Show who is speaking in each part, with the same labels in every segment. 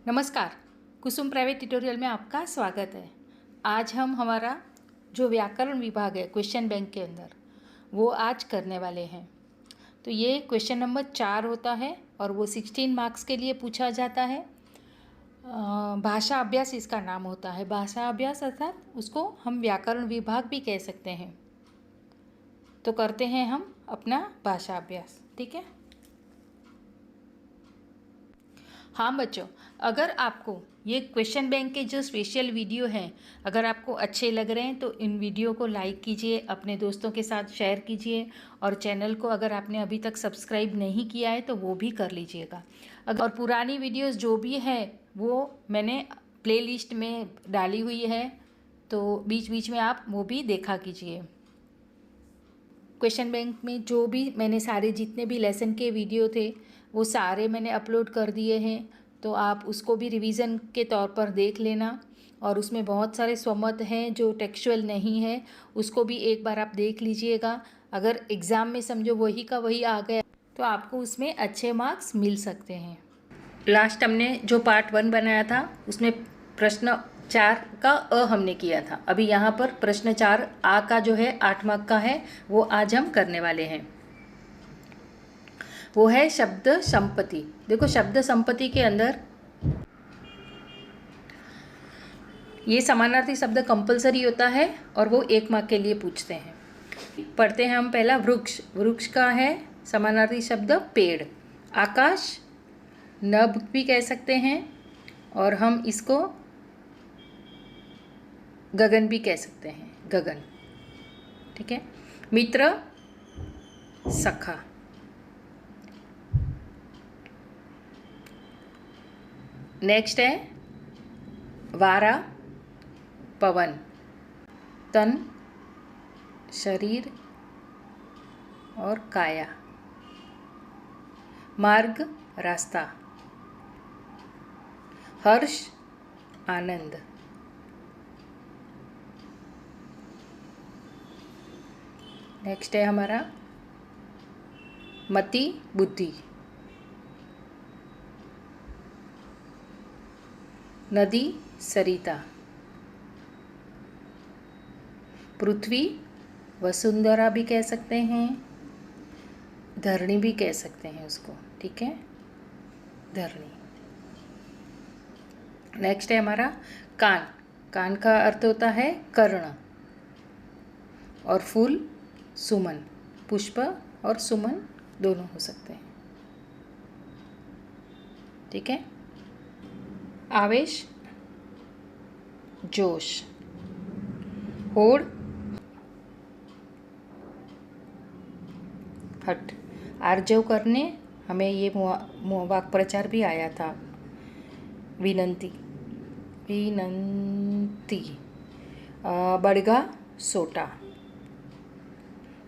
Speaker 1: नमस्कार, कुसुम private tutorial में आपका स्वागत है। आज हम हमारा जो व्याकरण विभाग है क्वेश्चन बैंक के अंदर वो आज करने वाले हैं। तो ये क्वेश्चन नंबर 4 होता है और वो 16 मार्क्स के लिए पूछा जाता है। भाषा अभ्यास इसका नाम होता है। भाषा अभ्यास अर्थात उसको हम व्याकरण विभाग भी कह सकते हैं। तो करते हैं हम अपना भाषा अभ्यास, ठीक है। हाँ बच्चों, अगर आपको ये क्वेश्चन बैंक के जो स्पेशल वीडियो हैं अगर आपको अच्छे लग रहे हैं तो इन वीडियो को लाइक कीजिए, अपने दोस्तों के साथ शेयर कीजिए और चैनल को अगर आपने अभी तक सब्सक्राइब नहीं किया है तो वो भी कर लीजिएगा। और पुरानी वीडियोस जो भी है वो मैंने प्लेलिस्ट में डाली हुई है, तो बीच बीच में आप वो भी देखा कीजिए। क्वेश्चन बैंक में जो भी मैंने सारे जितने भी लेसन के वीडियो थे वो सारे मैंने अपलोड कर दिए हैं, तो आप उसको भी रिवीजन के तौर पर देख लेना। और उसमें बहुत सारे स्वमत हैं जो टेक्सचुअल नहीं है, उसको भी एक बार आप देख लीजिएगा। अगर एग्ज़ाम में समझो वही का वही आ गया तो आपको उसमें अच्छे मार्क्स मिल सकते हैं। लास्ट हमने जो पार्ट 1 बनाया था उसमें प्रश्न 4 का अ हमने किया था। अभी यहाँ पर प्रश्न 4 आ का जो है 8 मार्क का है, वो आज हम करने वाले हैं। वो है शब्द संपत्ति। देखो, शब्द संपत्ति के अंदर ये समानार्थी शब्द कंपलसरी होता है और वो 1 मार्क के लिए पूछते हैं। पढ़ते हैं हम पहला वृक्ष। वृक्ष का है समानार्थी शब्द पेड़। आकाश नभ भी कह सकते हैं और हम इसको गगन भी कह सकते हैं, गगन, ठीक है। मित्र सखा। नेक्स्ट है वारा पवन। तन शरीर और काया। मार्ग रास्ता। हर्ष आनंद। नेक्स्ट है हमारा मति बुद्धि। नदी सरिता। पृथ्वी वसुंधरा भी कह सकते हैं, धरणी भी कह सकते हैं उसको, ठीक है, धरणी। नेक्स्ट है हमारा कान। कान का अर्थ होता है कर्ण। और फूल सुमन। पुष्प और सुमन दोनों हो सकते हैं, ठीक है। आवेश जोश। होड़ हट। आर्जव करने हमें ये वाक् प्रचार भी आया था, विनंती। विनंती। बड़गा सोटा।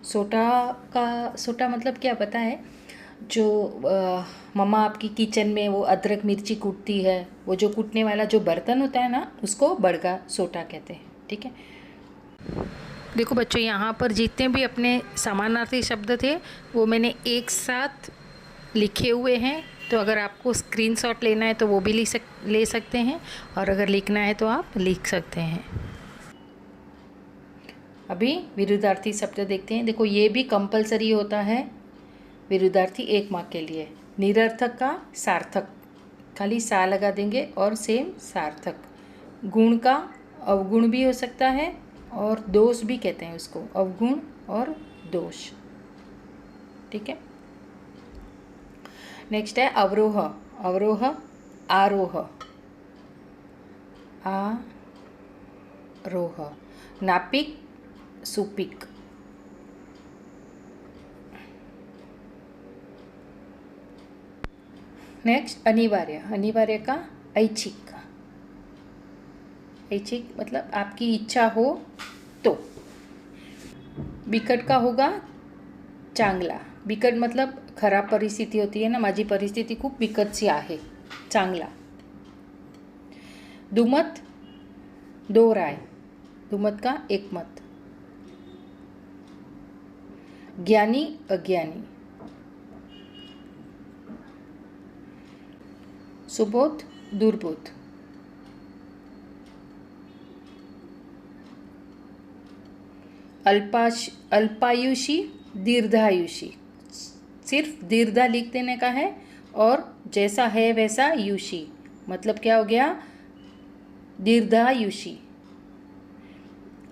Speaker 1: सोटा मतलब क्या पता है? जो मम्मा आपकी किचन में वो अदरक मिर्ची कूटती है, वो जो कूटने वाला जो बर्तन होता है ना, उसको बड़गा सोटा कहते हैं, ठीक है। देखो बच्चों, यहाँ पर जितने भी अपने समानार्थी शब्द थे वो मैंने एक साथ लिखे हुए हैं, तो अगर आपको स्क्रीनशॉट लेना है तो वो भी ले सकते हैं और अगर लिखना है तो आप लिख सकते हैं। अभी विरुद्धार्थी शब्द देखते हैं। देखो, ये भी कंपलसरी होता है विरुद्धार्थी 1 मार्क के लिए। निरर्थक का सार्थक, खाली सा लगा देंगे और सेम सार्थक। गुण का अवगुण भी हो सकता है और दोष भी कहते हैं उसको, अवगुण और दोष, ठीक है। नेक्स्ट है अवरोह। अवरोह आरोह। आरोह। नापिक सुपिक। नेक्स्ट अनिवार्य। अनिवार्य का ऐच्छिक। ऐच्छिक मतलब आपकी इच्छा हो तो। बिकट का होगा चांगला। बिकट मतलब खराब परिस्थिती होती है ना, माझी परिस्थिती खूप बिकटची आहे, चांगला। दुमत दो राय। दुमत का एकमत। ज्ञानी अज्ञानी। सुबोध दुर्बोध। अल्पायुषी, दीर्घायुषी, सिर्फ दीर्घा लिख देने का है और जैसा है वैसा युषी, मतलब क्या हो गया, दीर्घायुषी।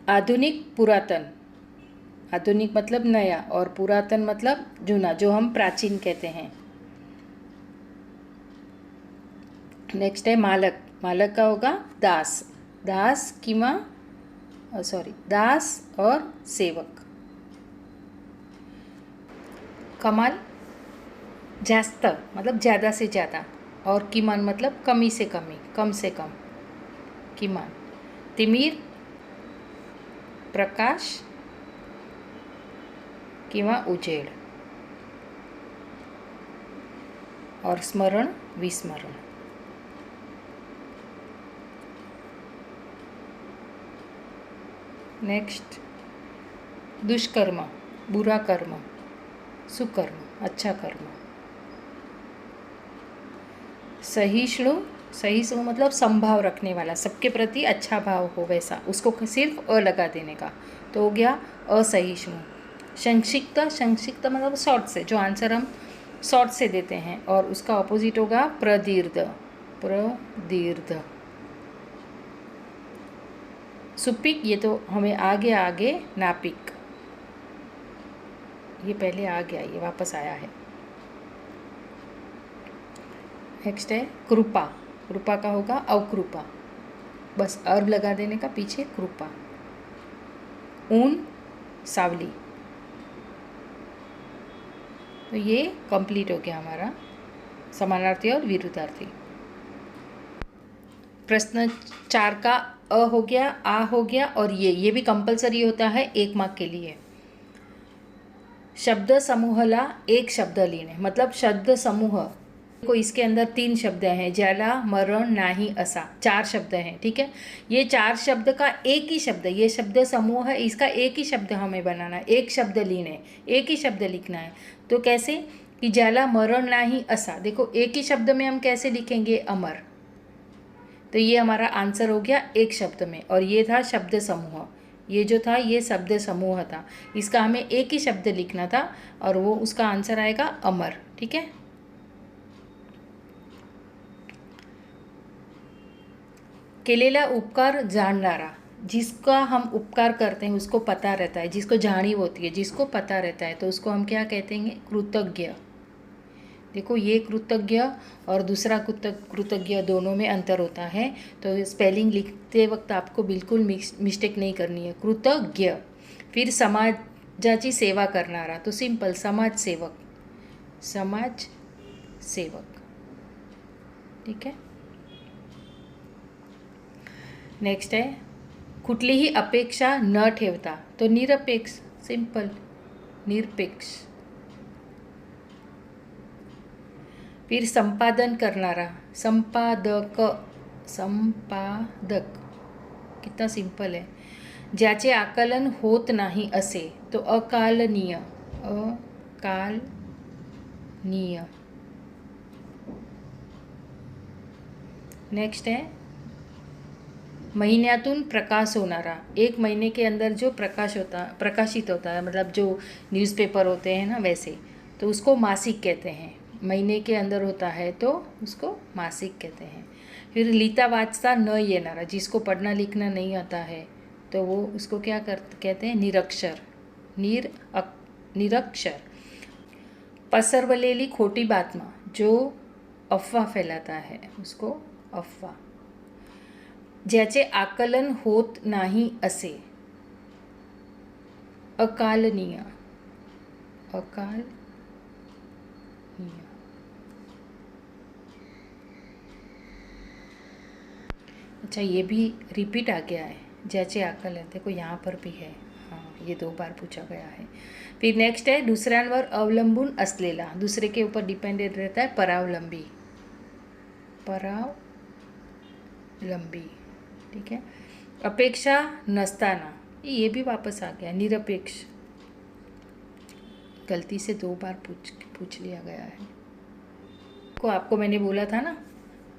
Speaker 1: आधुनिक, पुरातन, आधुनिक मतलब नया और पुरातन मतलब जूना, जो हम प्राचीन कहते हैं। नेक्स्ट है मालक। मालक का होगा दास, दास किंवा दास और सेवक। कमाल, जास्त मतलब ज़्यादा से ज़्यादा, और किमान मतलब कमी से कमी, कम से कम, किमान। तिमिर, प्रकाश किंवा उजेड, और स्मरण, विस्मरण। नेक्स्ट, दुष्कर्म, बुरा कर्म, सुकर्म, अच्छा कर्म। सहिष्णु, सहिष्णु मतलब संभाव रखने वाला, सबके प्रति अच्छा भाव हो वैसा, उसको सिर्फ अ लगा देने का, तो हो गया असहिष्णु। संक्षिप्त, संक्षिप्त मतलब शॉर्ट से, जो आंसर हम शॉर्ट से देते हैं, और उसका ऑपोजिट होगा प्रदीर्घ, प्रदीर्घ। सुपिक, ये तो हमें आगे आगे, नापिक, ये पहले आ गया, ये वापस आया है। नेक्स्ट है कृपा। कृपा का होगा अवकृपा, बस अर्ब लगा देने का पीछे, कृपा। ऊन, सावली। तो ये कंप्लीट हो गया हमारा समानार्थी और विरुद्धार्थी। प्रश्न 4 का अ हो गया, आ हो गया, और ये भी कंपलसरी होता है 1 मार्क के लिए। शब्द समूहला एक शब्द लिहिणे, मतलब शब्द समूह को, इसके अंदर 3 शब्द हैं, ज्याला, मरण, नाही, असा, 4 शब्द हैं, ठीक है। ये 4 शब्द का एक ही शब्द, ये शब्द समूह है, इसका एक ही शब्द हमें बनाना है, एक शब्द लिखना, एक ही शब्द लिखना है। तो कैसे कि ज्याला, मरण, नाही, असा, देखो एक ही शब्द में हम कैसे लिखेंगे, अमर। तो ये हमारा आंसर हो गया एक शब्द में, और ये था शब्द समूह, ये जो था ये शब्द समूह था, इसका हमें एक ही शब्द लिखना था, और वो उसका आंसर आएगा अमर, ठीक है। केलेला उपकार जाणणारा, जिसका हम उपकार करते हैं उसको पता रहता है, जिसको जाणीव होती है, जिसको पता रहता है, तो उसको हम क्या कहते हैं, कृतज्ञ। देखो ये कृतज्ञ और दूसरा कृतज्ञ दोनों में अंतर होता है, तो स्पेलिंग लिखते वक्त आपको बिल्कुल मिस्टेक नहीं करनी है, कृतज्ञ। फिर समाजाची सेवा करणारा, तो सिंपल समाज सेवक, समाज सेवक, ठीक है। नेक्स्ट है कुठलीही अपेक्षा न ठेवता, तो निरपेक्ष, सिंपल, निरपेक्ष। फिर संपादन करणारा, संपादक, संपादक, कितना सिंपल है। ज्याचे आकलन होत नाही असे, तो अकालनीय, अकालनीय। नेक्स्ट है महीन्यातून प्रकाश होनारा, एक महीने के अंदर जो प्रकाशित होता है, मतलब जो न्यूज़पेपर होते हैं ना वैसे, तो उसको मासिक कहते हैं। महीने के अंदर होता है तो उसको मासिक कहते हैं। फिर लीता वाचता न येनारा, जिसको पढ़ना लिखना नहीं आता है तो वो उसको क्या कहते हैं, निरक्षर, निरक्षर। पसरवलेली खोटी बातमा, जो अफवाह फैलाता है उसको अफवाह। ज्याचे आकलन होत नाही असे, अकालनीय, अकालनीय। अच्छा ये भी रिपीट आ गया है, ज्याचे आकलन, देखो यहाँ पर भी है, हाँ ये 2 बार पूछा गया है। फिर नेक्स्ट है दुसऱ्यांवर अवलंबून असलेला, दूसरे के ऊपर डिपेंडेंट रहता है, परावलंबी, परावलंबी, ठीक है। अपेक्षा नस्ताना, ये भी वापस आ गया, निरपेक्ष, गलती से 2 बार पूछ लिया गया है। को आपको मैंने बोला था ना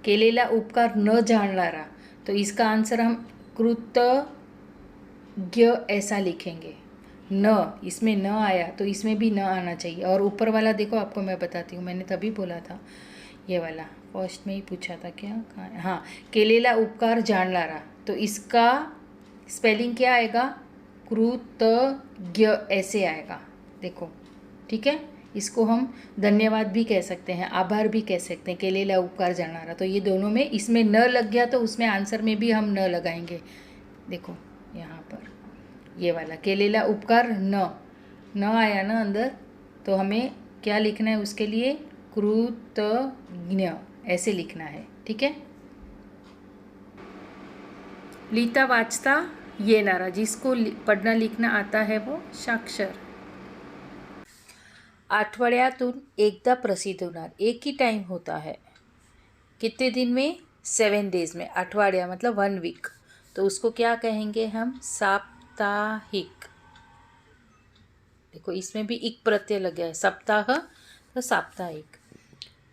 Speaker 1: केलेला उपकार न जाणणारा, तो इसका आंसर हम कृतज्ञ ऐसा लिखेंगे। न, इसमें न आया तो इसमें भी न आना चाहिए। और ऊपर वाला देखो, आपको मैं बताती हूँ, मैंने तभी बोला था, ये वाला फर्स्ट में ही पूछा था क्या, कहाँ, हाँ, केलेला उपकार जाणणारा, तो इसका स्पेलिंग क्या आएगा, कृतज्ञ ऐसे आएगा, देखो, ठीक है। इसको हम धन्यवाद भी कह सकते हैं, आभार भी कह सकते हैं, केलेला उपकार जाणणारा। तो ये दोनों में इसमें न लग गया तो उसमें आंसर में भी हम न लगाएंगे। देखो यहाँ पर ये वाला केलेला उपकार न आया ना अंदर, तो हमें क्या लिखना है उसके लिए, कृतज्ञ ऐसे लिखना है, ठीक है। लिहिता वाचता येणारा, जिसको पढ़ना लिखना आता है वो साक्षर। आठवड्यातून एकदा प्रसिद्ध होणार, एक ही टाइम होता है, कितने दिन में, 7 डेज में। आठवाड़िया मतलब 1 वीक, तो उसको क्या कहेंगे हम, साप्ताहिक। देखो इसमें भी एक प्रत्यय लग गया है, सप्ताह तो साप्ताहिक।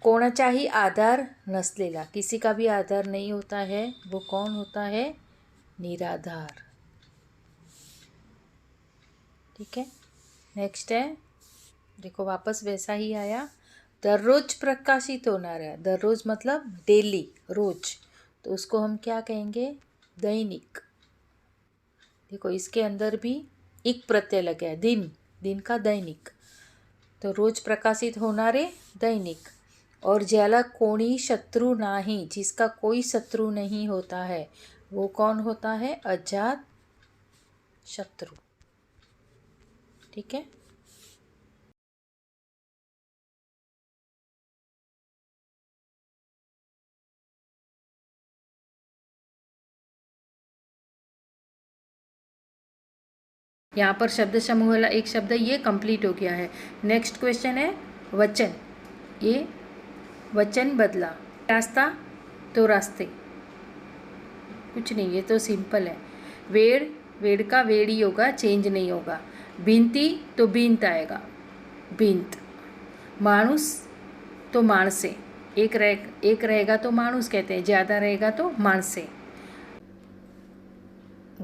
Speaker 1: कोणाचाही आधार नसलेला, किसी का भी आधार नहीं होता है, वो कौन होता है, निराधार, ठीक है। नेक्स्ट है, देखो वापस वैसा ही आया, दररोज प्रकाशित होना है, दररोज मतलब डेली, रोज, तो उसको हम क्या कहेंगे, दैनिक। देखो इसके अंदर भी एक प्रत्यय लगा है, दिन, दिन का दैनिक, तो रोज प्रकाशित होणारे दैनिक। और ज्याला कोणी शत्रु नाही, जिसका कोई शत्रु नहीं होता है, वो कौन होता है, अजात शत्रु, ठीक है। यहाँ पर शब्द समूह वाला एक शब्द ये कंप्लीट हो गया है। नेक्स्ट क्वेश्चन है वचन, ये वचन बदला, रास्ता तो रास्ते, कुछ नहीं, ये तो सिंपल है। वेड़, वेड़ का वेड़ ही होगा, चेंज नहीं होगा। भिंती तो भिंत आएगा, भिंत। मानुस तो माणसे, एक रहेगा तो मानुस कहते हैं, ज़्यादा रहेगा तो माणसे।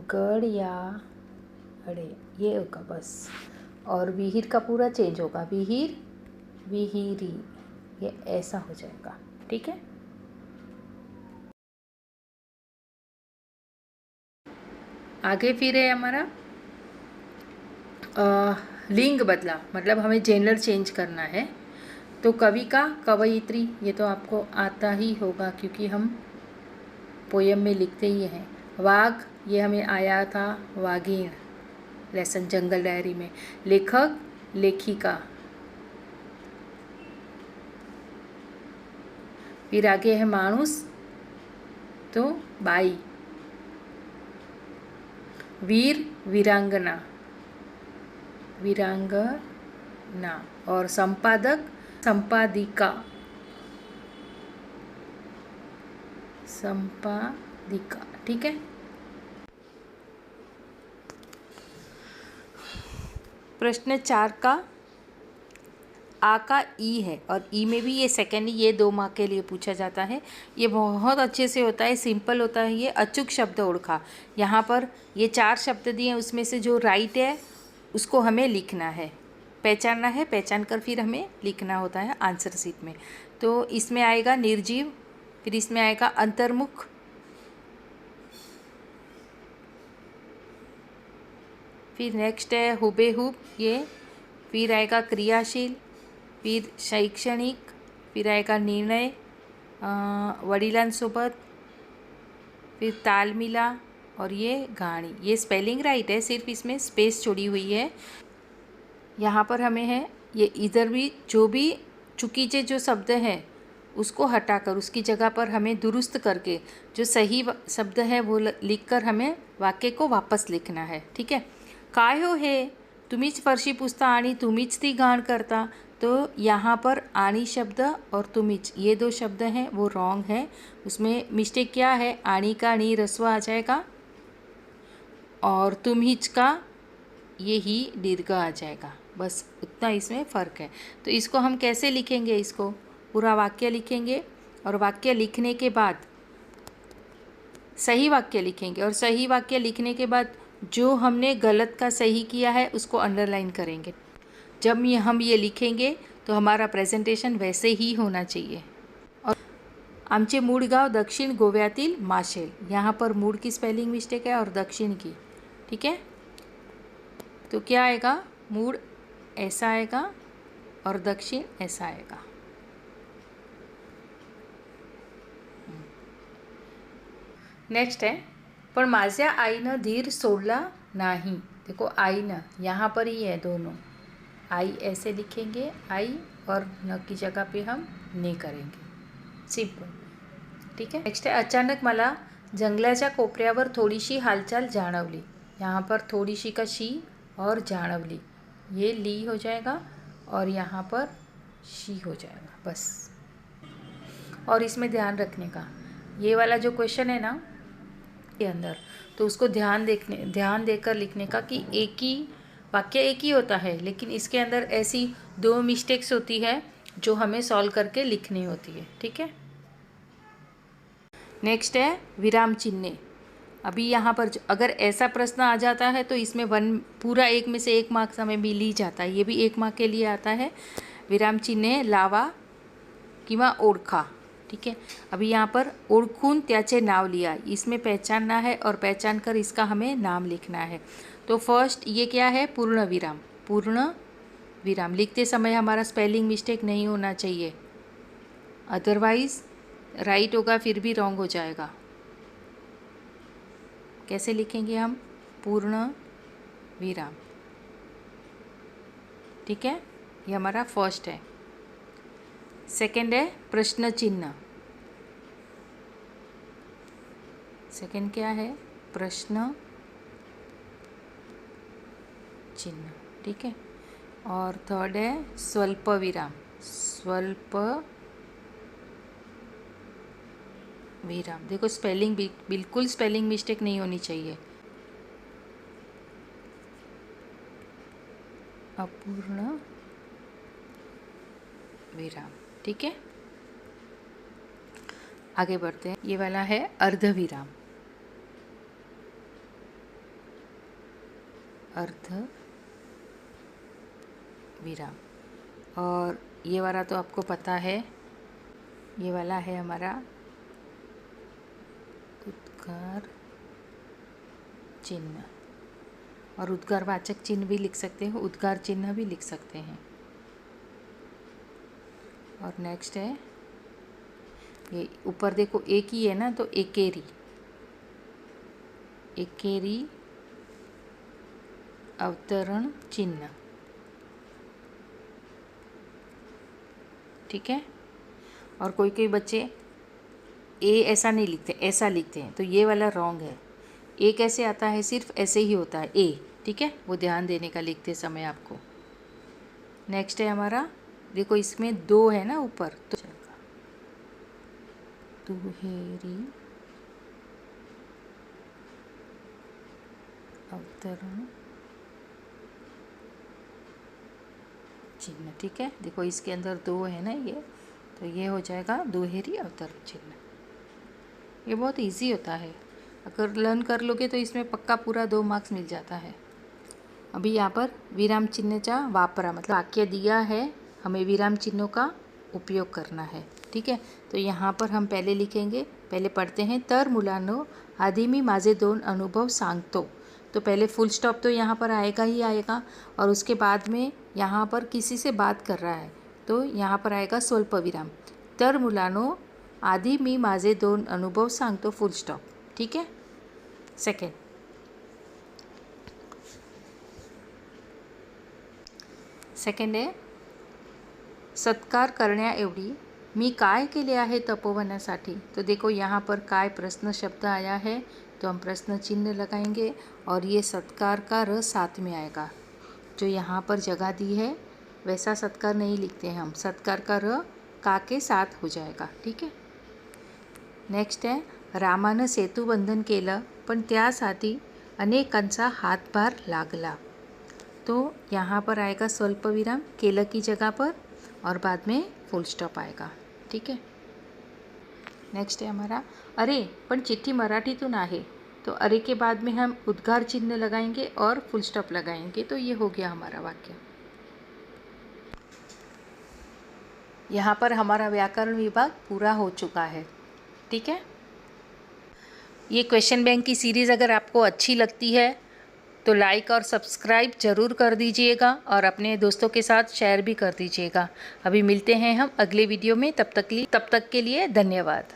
Speaker 1: गढ़ या अड़े, ये होगा बस। और विहीर का पूरा चेंज होगा, विहीर विहीरी, ये ऐसा हो जाएगा, ठीक है। आगे फिर है हमारा लिंग बदला, मतलब हमें जेंडर चेंज करना है। तो कवि का कवयित्री, ये तो आपको आता ही होगा क्योंकि हम पोयम में लिखते ही हैं। वाघ, ये हमें आया था वाघिण, लेसन जंगल डायरी में। लेखक, लेखिका। फिर आगे है मानुस, तो बाई। वीर, वीरांगना, वीरांगना। और संपादक, संपादिका, संपादिका, ठीक है। प्रश्न 4 का आ का ई है, और ई में भी ये सेकेंड, ये 2 मार्क के लिए पूछा जाता है। ये बहुत अच्छे से होता है, सिंपल होता है ये। अचूक शब्द ओळखा, यहाँ पर ये 4 शब्द दिए, उसमें से जो राइट है उसको हमें लिखना है, पहचानना है, पहचान कर फिर हमें लिखना होता है आंसर शीट में। तो इसमें आएगा निर्जीव, फिर इसमें आएगा अंतर्मुख, फिर नेक्स्ट है हुबेहूब ये, फिर आएगा क्रियाशील, फिर शैक्षणिक, फिर आएगा निर्णय वडिलांसोबत, फिर तालमिला, और ये गाणी। ये स्पेलिंग राइट है, सिर्फ इसमें स्पेस छोड़ी हुई है। यहाँ पर हमें है ये, इधर भी जो भी चुकीचे जो शब्द हैं उसको हटाकर उसकी जगह पर हमें दुरुस्त करके जो सही शब्द है वो लिखकर हमें वाक्य को वापस लिखना है, ठीक है। काय हो हे, तुम्हीच फरशी पुसता आणि तुम्हीच ती घाण करता, तो यहाँ पर आणी शब्द और तुम्हीच, ये 2 शब्द हैं वो रॉन्ग है। उसमें मिस्टेक क्या है, आणी का नी रस्व आ जाएगा और तुम्हीच का ये ही दीर्घ आ जाएगा, बस उतना इसमें फ़र्क है। तो इसको हम कैसे लिखेंगे, इसको पूरा वाक्य लिखेंगे। और वाक्य लिखने के बाद सही वाक्य लिखेंगे, और सही वाक्य लिखने के बाद जो हमने गलत का सही किया है उसको अंडरलाइन करेंगे। जब हम ये लिखेंगे तो हमारा प्रेजेंटेशन वैसे ही होना चाहिए। और आमचे मूळ गाव दक्षिण गोव्यातील माशेल, यहाँ पर मूळ की स्पेलिंग मिस्टेक है और दक्षिण की, ठीक है। तो क्या आएगा, मूळ ऐसा आएगा और दक्षिण ऐसा आएगा। नेक्स्ट है, पण माझ्या आईनं धीर सोडला नाही। देखो आईनं यहाँ पर ही है दोनों, आई ऐसे लिखेंगे आई, और न की जगह पे हम ने करेंगे, सिंपल, ठीक है। नेक्स्ट है, अचानक मला जंगलाच्या कोपऱ्यावर थोडीशी हालचाल जाणवली। यहाँ पर थोडीशी का शी और जाणवली, ये ली हो जाएगा और यहाँ पर शी हो जाएगा बस। और इसमें ध्यान रखने का, ये वाला जो क्वेश्चन है ना के अंदर, तो उसको ध्यान देकर लिखने का कि एक ही वाक्य एक ही होता है, लेकिन इसके अंदर ऐसी 2 मिस्टेक्स होती है जो हमें सॉल्व करके लिखनी होती है, ठीक है। नेक्स्ट है विराम चिन्ह। अभी यहाँ पर अगर ऐसा प्रश्न आ जाता है तो इसमें पूरा 1 में से 1 मार्क्स हमें मिल ही जाता है, ये भी 1 मार्क के लिए आता है। विराम चिन्ह लावा किंवा ओळखा, ठीक है। अभी यहाँ पर ओळखून त्याचे नाव लिया, इसमें पहचानना है और पहचान कर इसका हमें नाम लिखना है। तो फर्स्ट ये क्या है, पूर्ण विराम। पूर्ण विराम लिखते समय हमारा स्पेलिंग मिस्टेक नहीं होना चाहिए, अदरवाइज राइट होगा फिर भी रॉन्ग हो जाएगा। कैसे लिखेंगे हम, पूर्ण विराम, ठीक है। ये हमारा फर्स्ट है। सेकंड है प्रश्न चिन्ह। सेकंड क्या है, प्रश्न चिन्ह, ठीक है। और थर्ड है स्वल्प विराम। स्वल्प विराम, देखो स्पेलिंग बिल्कुल स्पेलिंग मिस्टेक नहीं होनी चाहिए। अपूर्ण विराम, ठीक है। आगे बढ़ते हैं, ये वाला है अर्धविराम। अर्ध विराम, और ये वाला तो आपको पता है, ये वाला है हमारा उद्गार चिन्ह, और उद्गारवाचक चिन्ह भी लिख सकते हो, उद्गार चिन्ह भी लिख सकते हैं। और नेक्स्ट है, ये ऊपर देखो एक ही है ना, तो एकेरी, एकेरी अवतरण चिन्ह, ठीक है। और कोई कोई बच्चे ए ऐसा नहीं लिखते, ऐसा लिखते हैं, तो ये वाला रॉन्ग है। ए कैसे आता है, सिर्फ ऐसे ही होता है ए, ठीक है, वो ध्यान देने का लिखते समय आपको। नेक्स्ट है हमारा, देखो इसमें 2 है ना ऊपर, तो दुहेरी अवतरण चिन्ह, ठीक है। देखो इसके अंदर 2 है ना ये, तो ये हो जाएगा दुहेरी अवतरण चिन्ह। ये बहुत इजी होता है, अगर लर्न कर लोगे तो इसमें पक्का पूरा 2 मार्क्स मिल जाता है। अभी यहाँ पर विराम चिन्हचा वापरा, मतलब वाक्य दिया है, हमें विराम चिन्हों का उपयोग करना है, ठीक है। तो यहाँ पर हम पहले लिखेंगे, पहले पढ़ते हैं, तर मुलांनो आधी मी माझे 2 अनुभव सांगतो। तो पहले फुल स्टॉप तो यहाँ पर आएगा ही आएगा, और उसके बाद में यहाँ पर किसी से बात कर रहा है, तो यहाँ पर आएगा स्वल्प विराम। तर मुलांनो आधी मी माझे 2 अनुभव सांगतो, फुल स्टॉप, ठीक है। सेकंड है, सत्कार करण्याएवढी मी काय केले आहे तपोवनासाठी। तो देखो यहाँ पर काय प्रश्न शब्द आया है, तो हम प्रश्न चिन्ह लगाएंगे, और ये सत्कार का र साथ में आएगा। जो यहाँ पर जगह दी है वैसा सत्कार नहीं लिखते हैं हम, सत्कार का र का के साथ हो जाएगा, ठीक है। नेक्स्ट है, रामानं सेतुबंधन केलं पण त्यासाठी अनेकांचा हातभार लागला। तो यहाँ पर आएगा स्वल्प विराम केलं की जगह पर, और बाद में फुल स्टॉप आएगा, ठीक है। नेक्स्ट है हमारा अरे पण चिट्ठी मराठीतून आहे, तो अरे के बाद में हम उद्गार चिन्ह लगाएंगे और फुल स्टॉप लगाएंगे। तो ये हो गया हमारा वाक्य। यहाँ पर हमारा व्याकरण विभाग पूरा हो चुका है। ठीक है, ये क्वेश्चन बैंक की सीरीज़ अगर आपको अच्छी लगती है तो लाइक और सब्सक्राइब ज़रूर कर दीजिएगा और अपने दोस्तों के साथ शेयर भी कर दीजिएगा। अभी मिलते हैं हम अगले वीडियो में, तब तक के लिए धन्यवाद।